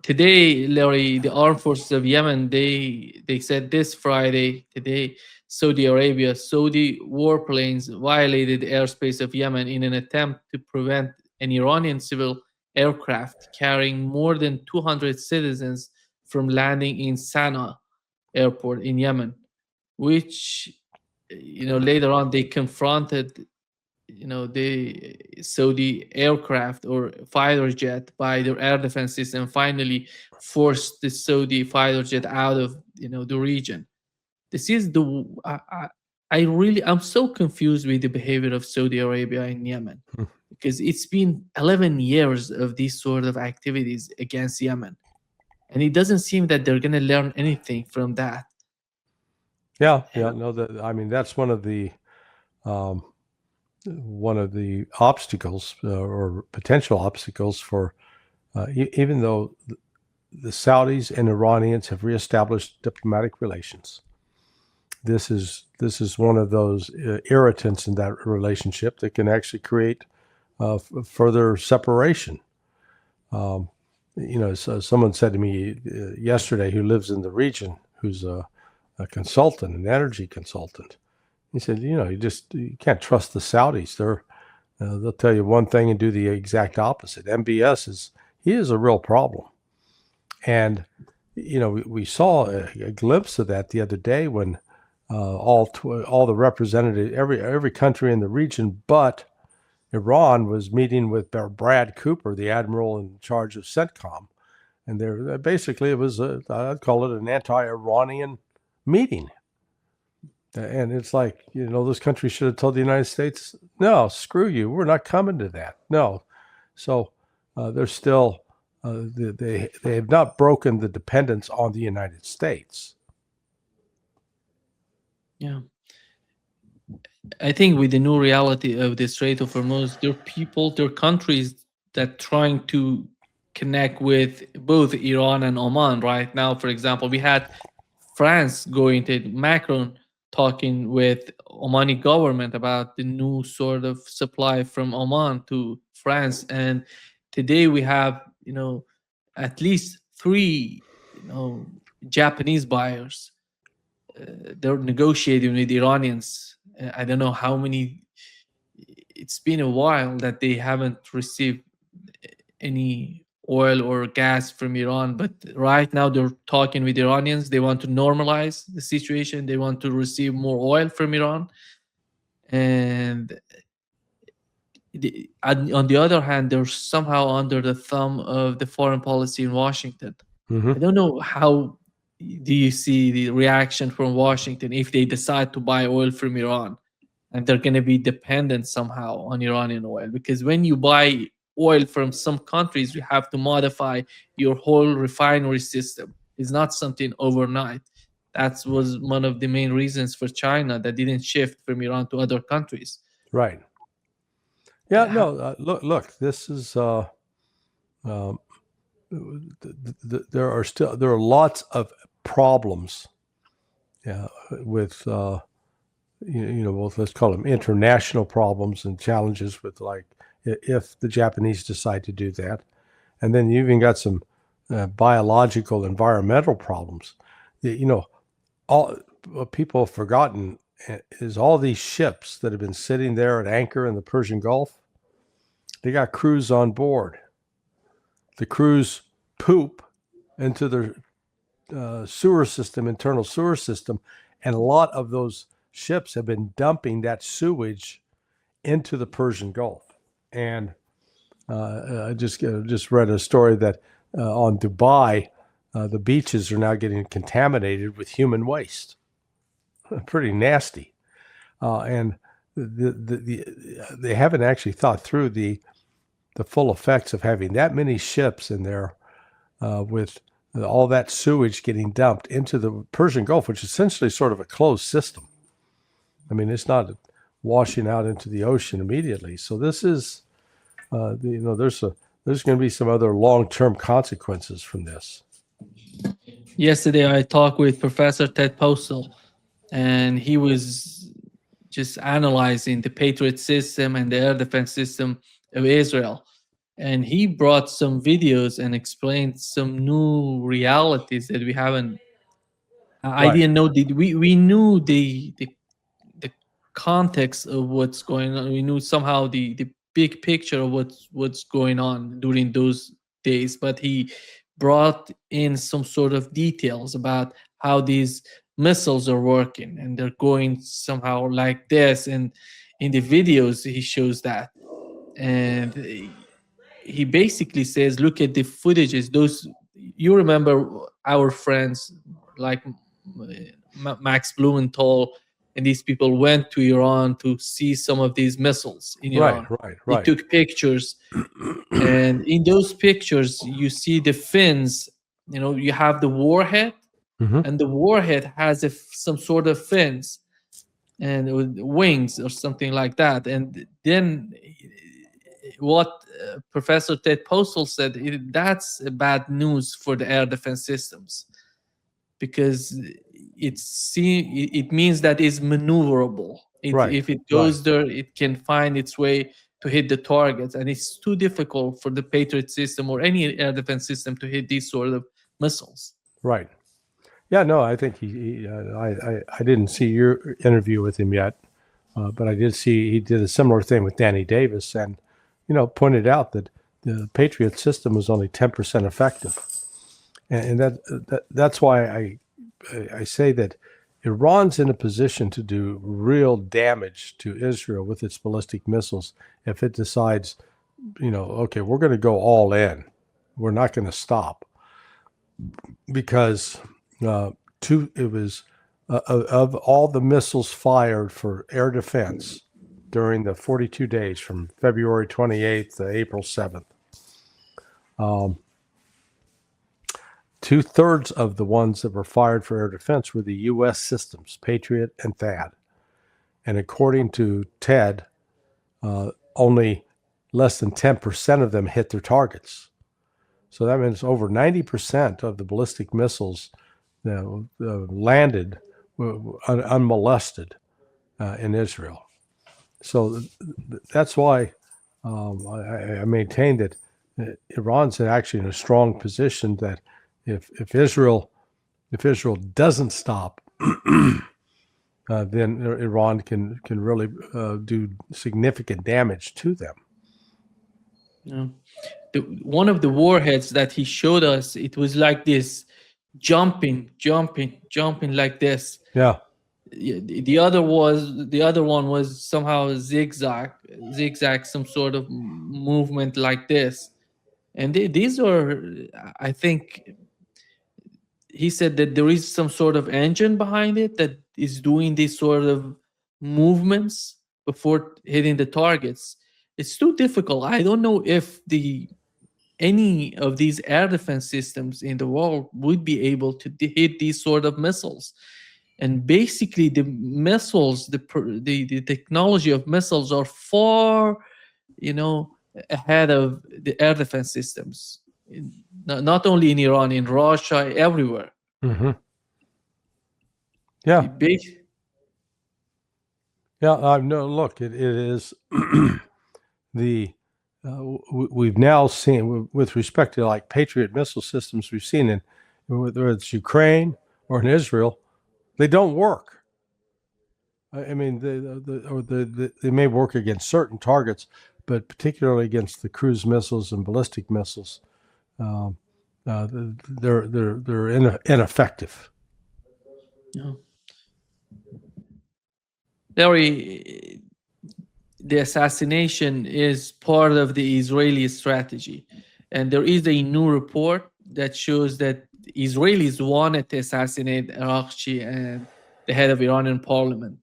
today, Larry, the armed forces of Yemen, they said this Friday, today, Saudi Arabia, Saudi warplanes violated the airspace of Yemen in an attempt to prevent an Iranian civil aircraft carrying more than 200 citizens from landing in Sana'a airport in Yemen, which later on they confronted the Saudi aircraft or fighter jet by their air defense system, finally forced the Saudi fighter jet out of the region. This is the I'm so confused with the behavior of Saudi Arabia in Yemen, Hmm. because it's been 11 years of these sort of activities against Yemen, and it doesn't seem that they're going to learn anything from that. Yeah, yeah, no, I mean, that's um, one of the obstacles or potential obstacles for, even though the Saudis and Iranians have reestablished diplomatic relations. This is one of those irritants in that relationship that can actually create further separation. Um, so someone said to me yesterday, who lives in the region, who's a consultant, an energy consultant. He said, you can't trust the Saudis. They'll tell you one thing and do the exact opposite. MBS is a real problem, and we saw a glimpse of that the other day when all the representatives, every country in the region, but Iran was meeting with Brad Cooper, the admiral in charge of CENTCOM, and basically it was I'd call it an anti-Iranian meeting. And it's like, those countries should have told the United States, no, screw you, we're not coming to that. No, so they're still they have not broken the dependence on the United States. Yeah. I think with the new reality of the Strait of Hormuz, there are countries that trying to connect with both Iran and Oman right now. For example, we had France going to Macron talking with Omani government about the new sort of supply from Oman to France, and today we have at least three Japanese buyers. They're negotiating with Iranians. I don't know how many. It's been a while that they haven't received any oil or gas from Iran, but right now they're talking with Iranians. They want to normalize the situation. They want to receive more oil from Iran. And on the other hand, they're somehow under the thumb of the foreign policy in Washington. Mm-hmm. I don't know how do you see the reaction from Washington if they decide to buy oil from Iran and they're going to be dependent somehow on Iranian oil? Because when you buy oil from some countries, you have to modify your whole refinery system. It's not something overnight. That was one of the main reasons for China that didn't shift from Iran to other countries. Right. Yeah. How, No. Look. This is. Um, there are lots of problems. With both, let's call them international problems and challenges with, like, if the Japanese decide to do that, and then you even got some biological, environmental problems. All what people have forgotten is all these ships that have been sitting there at anchor in the Persian Gulf. They got crews on board. The crews poop into their sewer system, internal sewer system, and a lot of those ships have been dumping that sewage into the Persian Gulf. And I just read a story that on Dubai, the beaches are now getting contaminated with human waste. Pretty nasty, and they haven't actually thought through the full effects of having that many ships in there with all that sewage getting dumped into the Persian Gulf, which is essentially sort of a closed system. I mean, it's not washing out into the ocean immediately. So this is, there's going to be some other long-term consequences from this. Yesterday, I talked with Professor Ted Postel, and he was just analyzing the Patriot system and the air defense system of Israel. and he brought some videos and explained some new realities that we haven't. I Right. didn't know. We knew the context of what's going on. We knew somehow the big picture of what's going on during those days, but he brought in some sort of details about how these missiles are working, and they're going somehow like this. And in the videos, he shows that, and he basically says, look at the footages. Those, you remember our friends like Max Blumenthal and these people went to Iran to see some of these missiles in Right. Iran. Right. They Right. took pictures, and in those pictures you see the fins. You know, you have the warhead, Hmm. and the warhead has some sort of fins and with wings or something like that. And then what Professor Ted Postel said, that's bad news for the air defense systems, because it means that it's maneuverable. Right. If it Right. goes there, it can find its way to hit the targets, and it's too difficult for the Patriot system or any air defense system to hit these sort of missiles. Right. Yeah. No, I think I didn't see your interview with him yet, but I did see he did a similar thing with Danny Davis, and pointed out that the Patriot system was only 10% effective, and that's why I say that Iran's in a position to do real damage to Israel with its ballistic missiles if it decides, okay, we're going to go all in. We're not going to stop, because it was of all the missiles fired for air defense during the 42 days from February 28th to April 7th. 2/3 of the ones that were fired for air defense were the U.S. systems, Patriot and THAAD. And according to Ted, only less than 10% of them hit their targets. So that means over 90% of the ballistic missiles landed unmolested in Israel. So that's why I maintain that Iran's actually in a strong position, that if Israel doesn't stop, then Iran can really do significant damage to them. Yeah. One of the warheads that he showed us, it was like this, jumping like this. Yeah. The other one was somehow zigzag, some sort of movement like this. And these are, I think he said that there is some sort of engine behind it that is doing these sort of movements before hitting the targets. It's too difficult. I don't know if the any of these air defense systems in the world would be able to hit these sort of missiles. And basically the missiles, the technology of missiles are far, you know, ahead of the air defense systems, not only in Iran, in Russia, everywhere. Mm-hmm. Yeah. Yeah. No, look, it is the we've now seen, with respect to like Patriot missile systems, we've seen in whether it's Ukraine or in Israel, they don't work. I mean, they may work against certain targets, but particularly against the cruise missiles and ballistic missiles, they're ineffective. Yeah. Larry, the assassination is part of the Israeli strategy. And there is a new report that shows that Israelis wanted to assassinate Arakchi and the head of Iranian parliament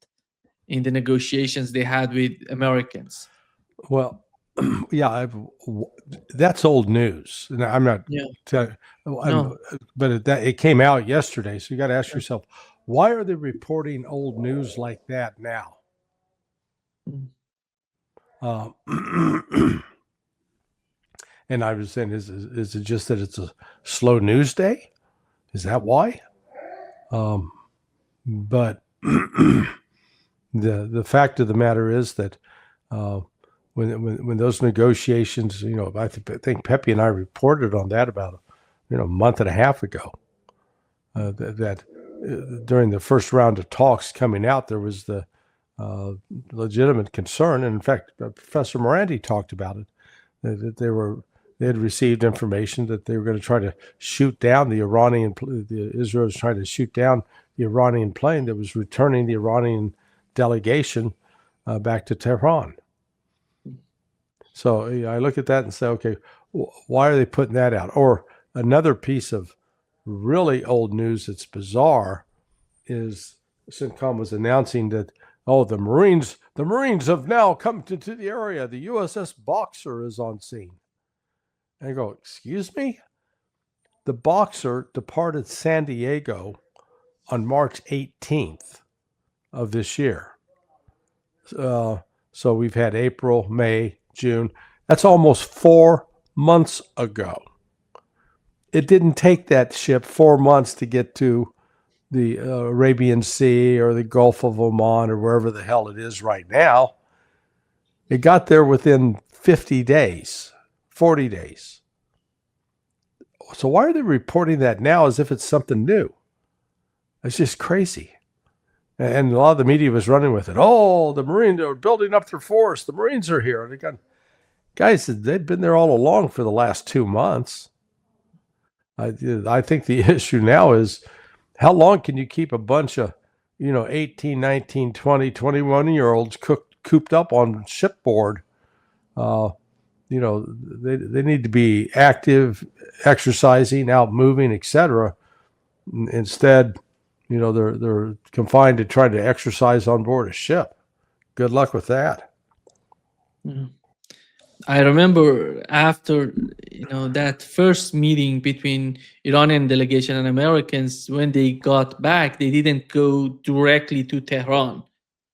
in the negotiations they had with Americans. Well, yeah, that's old news. And I'm not Yeah. telling, No. but it came out yesterday. So you got to ask yourself, why are they reporting old news like that now? And I was saying, is it just that it's a slow news day? Is that why? But the fact of the matter is that when those negotiations, I think Pepe and I reported on that about a month and a half ago. That during the first round of talks coming out, there was the legitimate concern, and in fact, Professor Morandi talked about it, that they had received information that they were going to try to shoot down Israel was trying to shoot down the Iranian plane that was returning the Iranian delegation back to Tehran. So I look at that and say, okay, why are they putting that out? Or another piece of really old news that's bizarre is CENTCOM was announcing that, the Marines have now come to the area. The USS Boxer is on scene. And I go, excuse me? The Boxer departed San Diego on March 18th of this year. So we've had April, May, June. That's almost 4 months ago. It didn't take that ship 4 months to get to the Arabian Sea or the Gulf of Oman or wherever the hell it is right now. It got there within 50 days, 40 days. So why are they reporting that now as if it's something new? It's just crazy. And a lot of the media was running with it. Oh, the Marines are building up their force. The Marines are here. Guys, they've been there all along for the last 2 months. I think the issue now is, how long can you keep a bunch of, 18, 19, 20, 21-year-olds cooped up on shipboard? They need to be active, exercising, out moving, etc. Instead, they're confined to trying to exercise on board a ship. Good luck with that. I remember after that first meeting between Iranian delegation and Americans, when they got back, they didn't go directly to Tehran.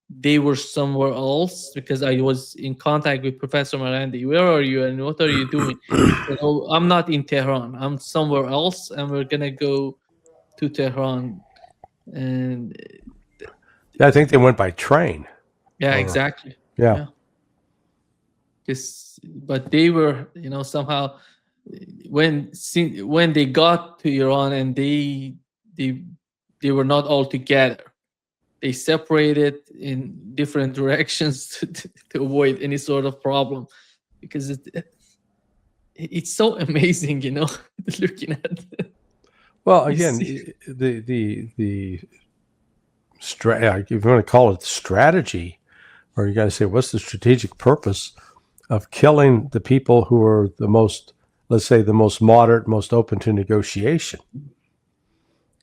They were somewhere else, because I was in contact with Professor Morandi. Where are you and what are you doing? I'm not in Tehran. I'm somewhere else, and we're gonna go to Tehran. And I think they went by train. Yeah, exactly. Yeah. But they were, somehow when they got to Iran, and they were not all together. They separated in different directions to avoid any sort of problem, because it's so amazing, looking at it. Well, again, the if you want to call it strategy, or you got to say, what's the strategic purpose of killing the people who are the most, let's say, the most moderate, most open to negotiation?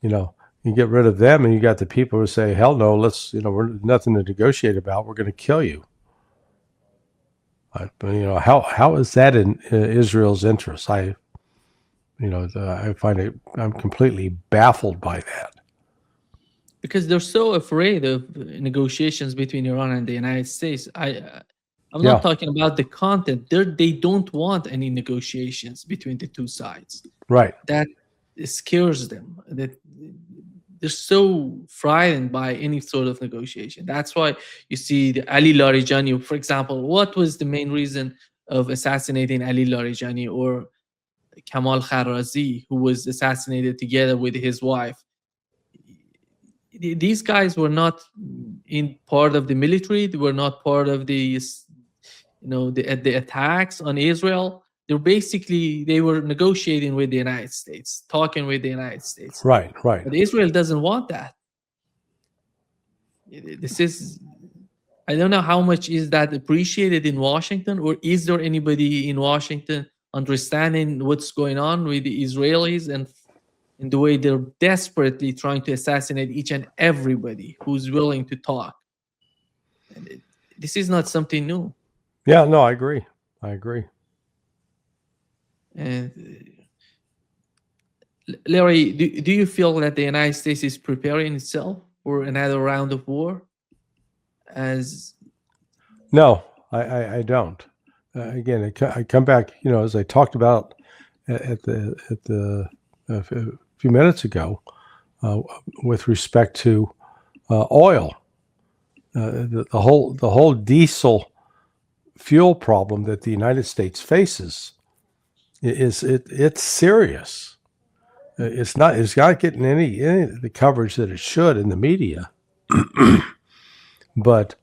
You get rid of them, and you got the people who say, hell no, we're nothing to negotiate about. We're going to kill you. How is that in Israel's interest? I find it, I'm completely baffled by that. Because they're so afraid of negotiations between Iran and the United States. I'm not talking about the content. They don't want any negotiations between the two sides. Right. That scares them. That they're so frightened by any sort of negotiation. That's why you see the Ali Larijani, for example. What was the main reason of assassinating Ali Larijani, or Kamal Kharazi, who was assassinated together with his wife? These guys were not in part of the military. They were not part of the attacks on Israel. They were negotiating with the United States, talking with the United States. Right. But Israel doesn't want that. I don't know how much is that appreciated in Washington, or is there anybody in Washington understanding what's going on with the Israelis and the way they're desperately trying to assassinate each and everybody who's willing to talk. And this is not something new. Yeah, no, I agree. And Larry, do you feel that the United States is preparing itself for another round of war? No, I don't. Again, I come back, as I talked about at the a few minutes ago, with respect to oil, the whole diesel fuel problem that the United States faces it's serious. It's not getting any of the coverage that it should in the media, but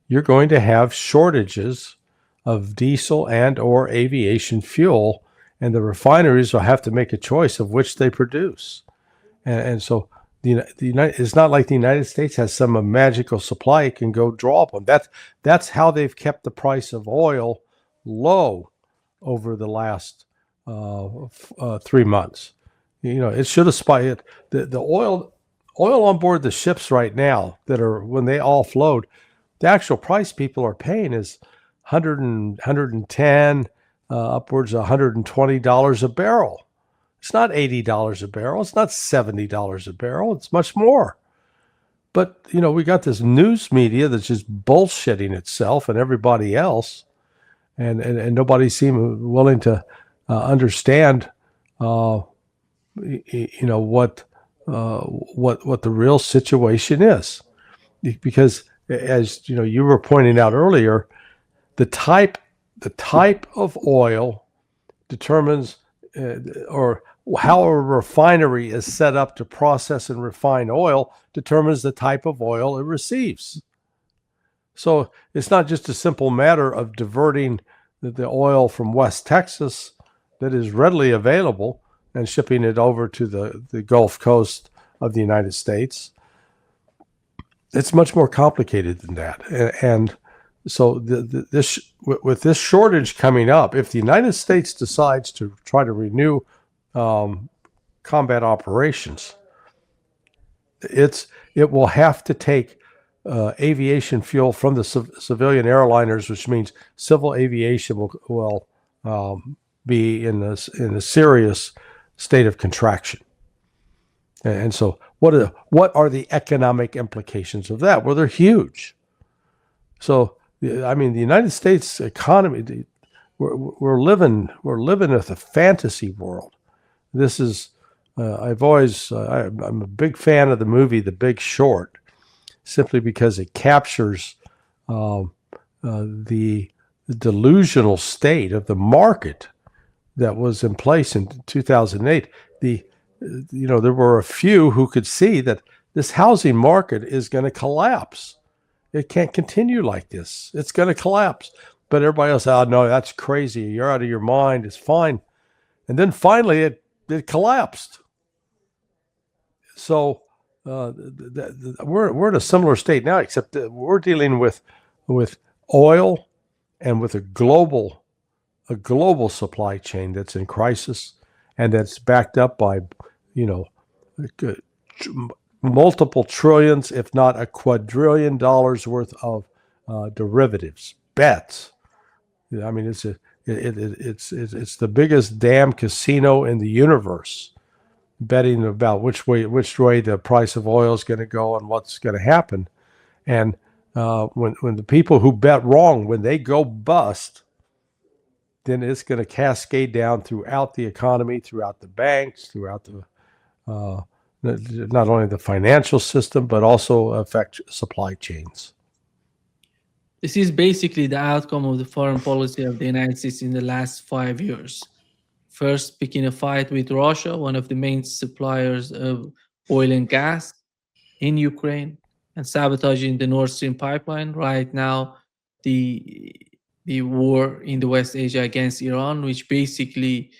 you're going to have shortages of diesel and or aviation fuel, and the refineries will have to make a choice of which they produce. And so the United, it's not like the United States has some magical supply it can go draw upon. That's how they've kept the price of oil low over the last 3 months. It should have spiked. The oil on board the ships right now that are when they offload, the actual price people are paying is 110, upwards of $120 a barrel. It's not $80 a barrel. It's not $70 a barrel. It's much more. But, we got this news media that's just bullshitting itself and everybody else. And nobody seemed willing to understand, what the real situation is. Because as you were pointing out earlier, the type of oil determines or how a refinery is set up to process and refine oil determines the type of oil it receives. So it's not just a simple matter of diverting the oil from West Texas that is readily available and shipping it over to the Gulf Coast of the United States. It's much more complicated than that. And so with this shortage coming up, if the United States decides to try to renew combat operations, it will have to take aviation fuel from the civilian airliners, which means civil aviation will be in a serious state of contraction. And so what are the economic implications of that? Well, they're huge. So, I mean, the United States economy, we're living with a fantasy world. This is, I'm a big fan of the movie The Big Short, simply because it captures the delusional state of the market that was in place in 2008. There were a few who could see that this housing market is going to collapse. It can't continue like this. It's going to collapse. But everybody else, oh, no, that's crazy. You're out of your mind. It's fine. And then finally it collapsed. So we're in a similar state now, except that we're dealing with oil and with a global supply chain that's in crisis and that's backed up by, multiple trillions, if not a quadrillion dollars worth of derivatives, bets. I mean, it's the biggest damn casino in the universe, betting about which way the price of oil is going to go and what's going to happen. And when the people who bet wrong, when they go bust, then it's going to cascade down throughout the economy, throughout the banks, throughout the not only the financial system, but also affect supply chains. This is basically the outcome of the foreign policy of the United States in the last 5 years. First, picking a fight with Russia, one of the main suppliers of oil and gas in Ukraine, and sabotaging the Nord Stream pipeline. Right now, the war in the West Asia against Iran, which basically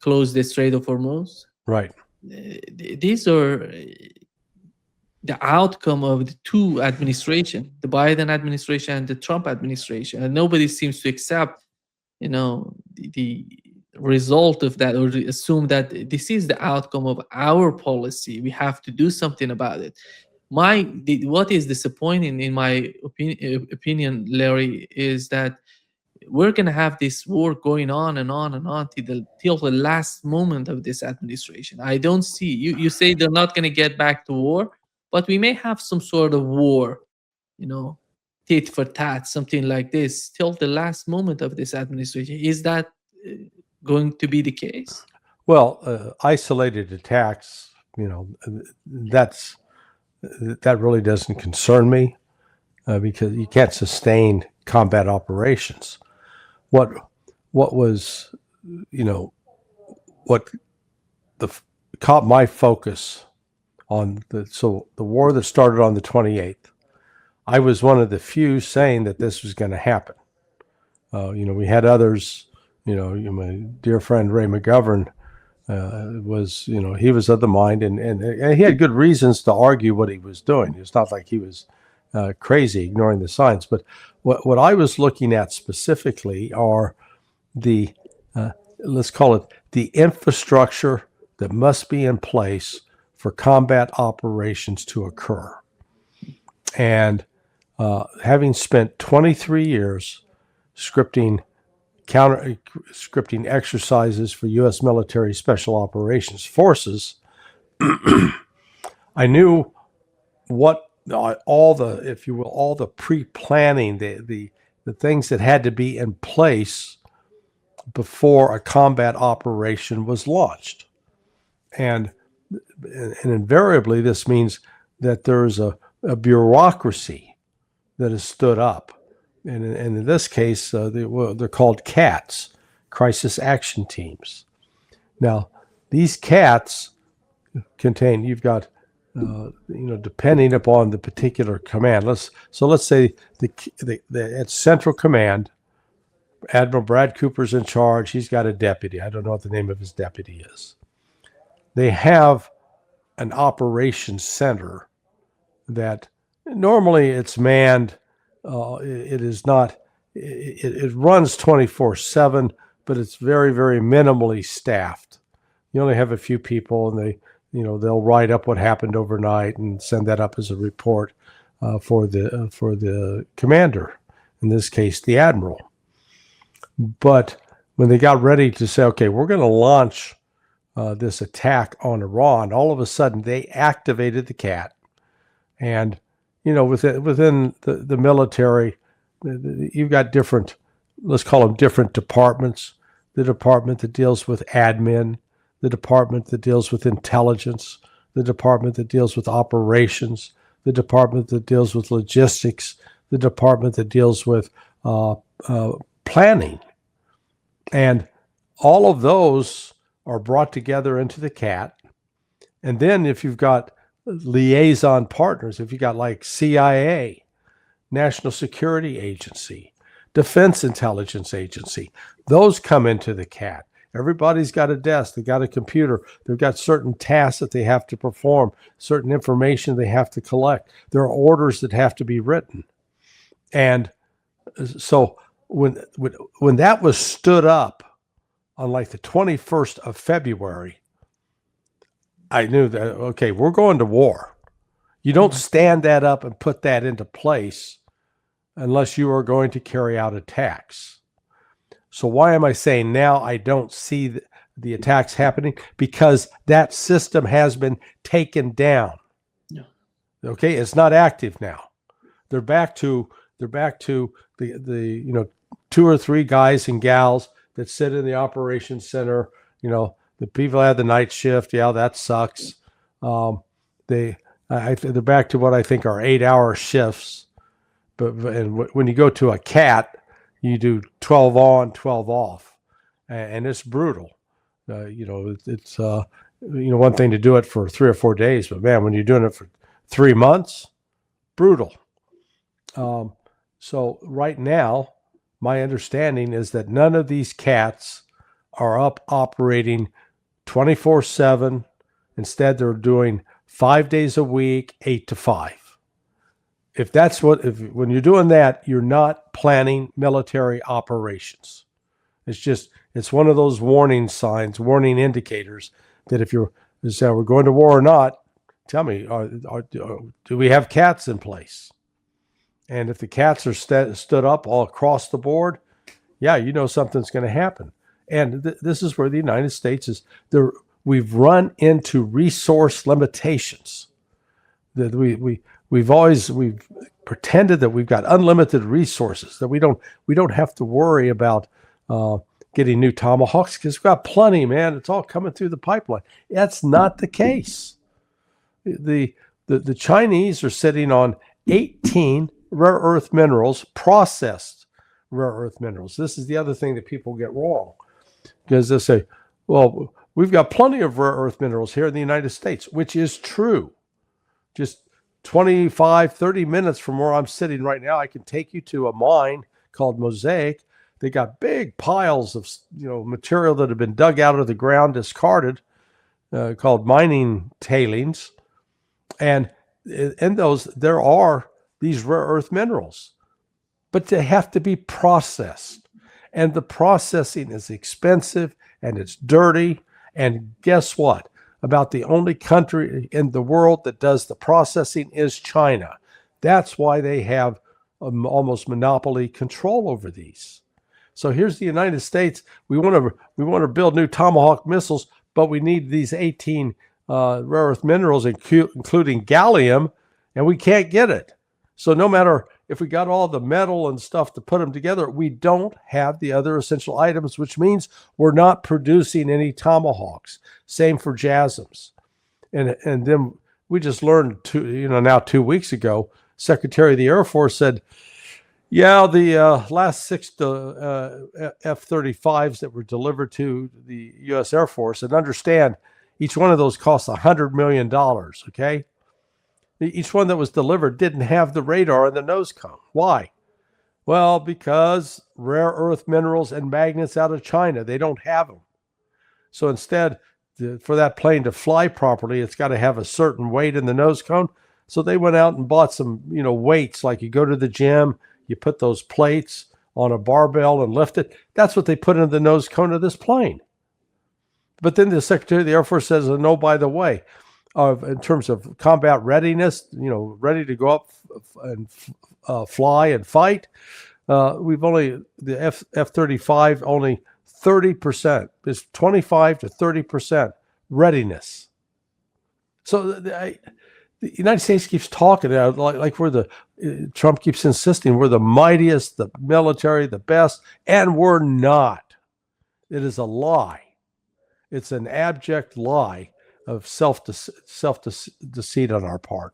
closed the Strait of Hormuz. Right. These are the outcome of the two administrations, the Biden administration and the Trump administration, and nobody seems to accept, the result of that, or assume that this is the outcome of our policy. We have to do something about it. What is disappointing, in my opinion, Larry, is that we're going to have this war going on and on and on till the last moment of this administration. I don't see, you say they're not going to get back to war, but we may have some sort of war, tit for tat, something like this, till the last moment of this administration. Is that going to be the case? Well, isolated attacks, that really doesn't concern me, because you can't sustain combat operations. What was, what caught my focus on the war that started on the 28th. I was one of the few saying that this was going to happen. We had others, my dear friend Ray McGovern he was of the mind, and he had good reasons to argue what he was doing. It's not like he was crazy, ignoring the science. But what I was looking at specifically are the, let's call it the infrastructure that must be in place for combat operations to occur. And having spent 23 years scripting exercises for U.S. military special operations forces, I knew what all the pre-planning, the things that had to be in place before a combat operation was launched. And invariably, this means that there's a bureaucracy that has stood up. And in this case, they're called CATs, Crisis Action Teams. Now, these CATs contain, you've got, depending upon the particular command. Let's say at Central Command, Admiral Brad Cooper's in charge. He's got a deputy. I don't know what the name of his deputy is. They have an operations center that normally it's manned. It is not. It runs 24/7, but it's very, very minimally staffed. You only have a few people, and they'll write up what happened overnight and send that up as a report for the commander. In this case, the admiral. But when they got ready to say, okay, we're going to launch this attack on Iran, all of a sudden they activated the CAT. And, within the military, you've got different, let's call them different departments. The department that deals with admin, the department that deals with intelligence, the department that deals with operations, the department that deals with logistics, the department that deals with planning. And all of those are brought together into the CAT. And then if you've got liaison partners, if you got like CIA, National Security Agency, Defense Intelligence Agency, those come into the CAT. Everybody's got a desk, they've got a computer, they've got certain tasks that they have to perform, certain information they have to collect. There are orders that have to be written. And so when that was stood up on like the 21st of February, I knew that, okay, we're going to war. You don't stand that up and put that into place unless you are going to carry out attacks. So why am I saying now I don't see the attacks happening? Because that system has been taken down. Yeah. Okay, it's not active now. They're back to the 2 or 3 guys and gals that sit in the operations center. The people had the night shift. Yeah, that sucks. They're back to what I think are 8-hour shifts. But when you go to a CAT, you do 12 on, 12 off, and it's brutal. It's one thing to do it for 3 or 4 days, but man, when you're doing it for 3 months, brutal. So right now, my understanding is that none of these CATs are up operating 24/7. Instead, they're doing 5 days a week, 8 to 5. When you're doing that, you're not planning military operations. It's one of those warning signs, warning indicators that if you're saying we're going to war or not, tell me, do we have CATs in place? And if the CATs are stood up all across the board, yeah, something's going to happen. And this is where the United States is there. We've run into resource limitations. That we've pretended that we've got unlimited resources, that we don't have to worry about getting new Tomahawks because we've got plenty, man. It's all coming through the pipeline. That's not the case. The Chinese are sitting on 18 rare earth minerals processed rare earth minerals. This is the other thing that people get wrong, because they say, well, we've got plenty of rare earth minerals here in the United States, which is true. Just 25, 30 minutes from where I'm sitting right now, I can take you to a mine called Mosaic. They got big piles of material that have been dug out of the ground, discarded, called mining tailings. And in those, there are these rare earth minerals, but they have to be processed. And the processing is expensive and it's dirty. And guess what? About the only country in the world that does the processing is China. That's why they have almost monopoly control over these. So here's the United States. We want to build new Tomahawk missiles, but we need these 18 rare earth minerals, including gallium, and we can't get it. So no matter if we got all the metal and stuff to put them together, we don't have the other essential items, which means we're not producing any Tomahawks. Same for JASSMs. And then we just learned 2 weeks ago, Secretary of the Air Force said, yeah, the last 6 F-35s that were delivered to the U.S. Air Force, and understand each one of those costs $100 million, okay? Each one that was delivered didn't have the radar and the nose cone. Why? Well, because rare earth minerals and magnets out of China, they don't have them. So instead, for that plane to fly properly, it's got to have a certain weight in the nose cone. So they went out and bought some, weights, like you go to the gym, you put those plates on a barbell and lift it. That's what they put in the nose cone of this plane. But then the Secretary of the Air Force says, no, by the way, in terms of combat readiness, ready to go up and fly and fight, we've only, the F-35, only 30%, is 25 to 30% readiness. So the United States keeps talking like we're Trump keeps insisting we're the mightiest, the military, the best, and we're not. It is a lie. It's an abject lie of self-deceit on our part.